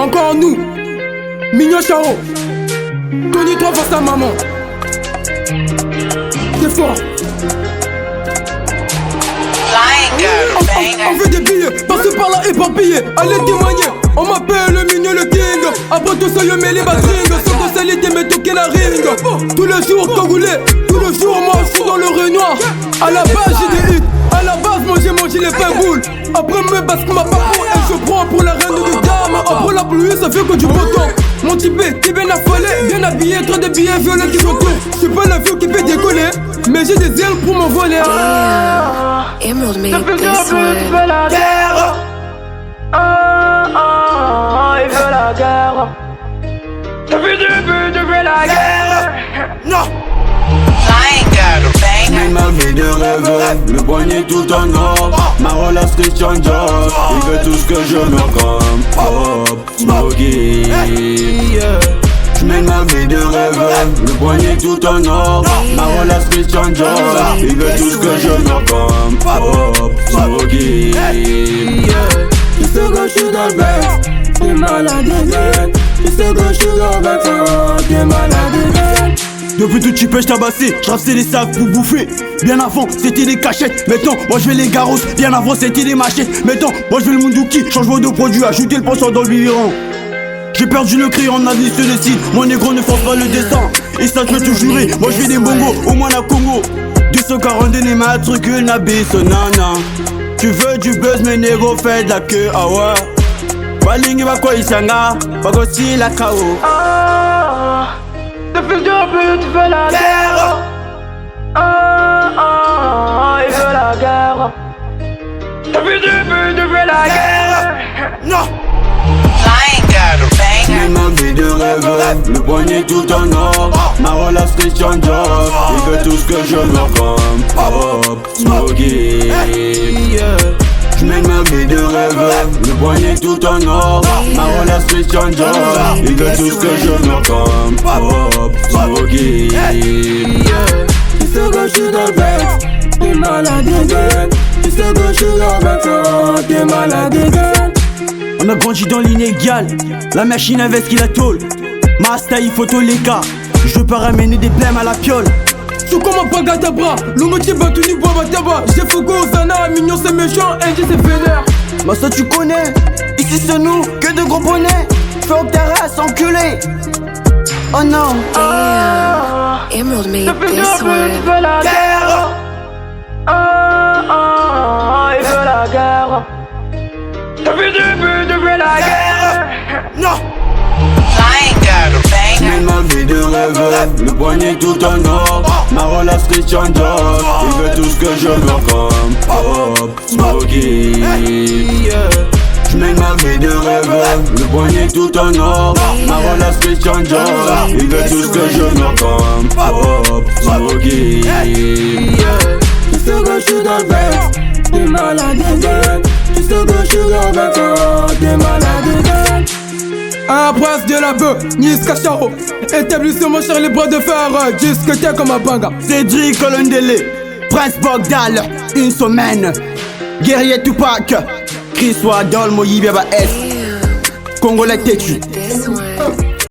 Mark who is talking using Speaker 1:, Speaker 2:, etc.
Speaker 1: encore nous. Mignon Charo. Tony 3 face à maman. C'est fort. On veut des billets, passe par là éparpillé. Allez témoigner, on m'appelle le mignon le king. Après tout ça, yo mets les batringues. Sans que ça les mais toquer la ring. Tous les jours, Congolais, tous les jours, moi je suis dans le rénoir. À la base, j'ai des hits. À la base, moi j'ai mangé les pains boules. Après, me basque ma papo et je prends pour la reine de gamme. Après la pluie, ça fait que du beau temps. Mon typé, t'es bien affolé, bien habillé, trop de billets violets qui m'entourent. Je suis pas la vieux qui fait décoller, mais j'ai des ailes pour m'envoler.
Speaker 2: Emerald made this one.
Speaker 3: Il veut la guerre. Il veut la guerre. Depuis le début, tu veux la guerre. Non.
Speaker 4: Mais ma vie de rêve, le poignet tout en or. Ma relâche Christian Dior. Il veut tout ce que je veux comme Pop, Smokey. J'mène ma vie de rêve, le poignet tout en or. Ma relâche Christian Dior. Il veut tout ce que je veux comme Pop, Smokey.
Speaker 1: Tu sais que je suis dans le bec, t'es malade. Tu sais que je suis dans le bec, t'es malade.
Speaker 4: Depuis tout petit peu j'tabassais, j'rapsais les sacs pour bouffer. Bien avant c'était des cachettes, maintenant moi je vais les garros. Bien avant c'était des machettes, maintenant moi je vais le Munduki. Changement de produit, ajouter le poisson dans le biberon. J'ai perdu le cri, on a dit se décide. Mon négro ne force pas le dessin. Et ça je peux te jurer, moi je fais des bongos, au moins la Congo. 242 les matricules, n'abisse, nana. Tu veux du buzz mais négro fait de la queue, ah ouais. Balingi bako isanga, bagosi la kao.
Speaker 3: Depuis le début, tu veux la guerre. Il veut la guerre. Depuis le début, tu veux la guerre. Non.
Speaker 4: Mais ma vie de rêve, le poignet tout en or. Ma relâche Christian Dior. Il veut tout ce que je veux comme Pop, Smokey. J'mène ma vie de rêve, le poignet tout en or. Ma relâche Christian Dior. Il veut tout ce que je veux comme Pop, Smokey.
Speaker 1: Tu sais que je suis dans le bec, t'es malade. Tu sais que je suis dans le bec, t'es malade.
Speaker 4: On a grandi dans l'inégal, la machine avec qui la tôle. Masta il photo les cas, je peux ramener des blèmes à la piole.
Speaker 1: Je comme un bagatabra, le moitié battu bois bataba. J'ai Fogo, Zana, mignon c'est méchant, Andy c'est vénère.
Speaker 4: Masta tu connais, ici c'est nous, que de gros bonnets. Fais que ta race enculé. Oh non.
Speaker 2: Emerald made
Speaker 3: Depuis le
Speaker 2: this
Speaker 3: début, tu
Speaker 2: one.
Speaker 3: veux la guerre. Il veut la guerre. Depuis le début, tu veux la guerre. Non.
Speaker 4: J'mène ma vie de rêve, le poignet tout en or. Ma relâche Christian Dior. Il veut tout ce que je veux comme Pop, Smokey. J'mène ma vie de rêve, le poignet tout en or. Ma relâche Christian Dior. Il veut tout ce que je veux comme Pop, Smokey.
Speaker 1: Tu sais que je suis dans le bec, t'es malade. Tu sais que je suis dans le bec, t'es malade. Un prince de la bœuf, Niska Charo. Établissement cher les bras de fer, disque t'es comme un banga.
Speaker 4: Cédric Colondele, Prince Bogdal, une semaine. Guerrier Tupac, Chris Wadol, Moyi Baba S. Congolais têtu.
Speaker 2: This one.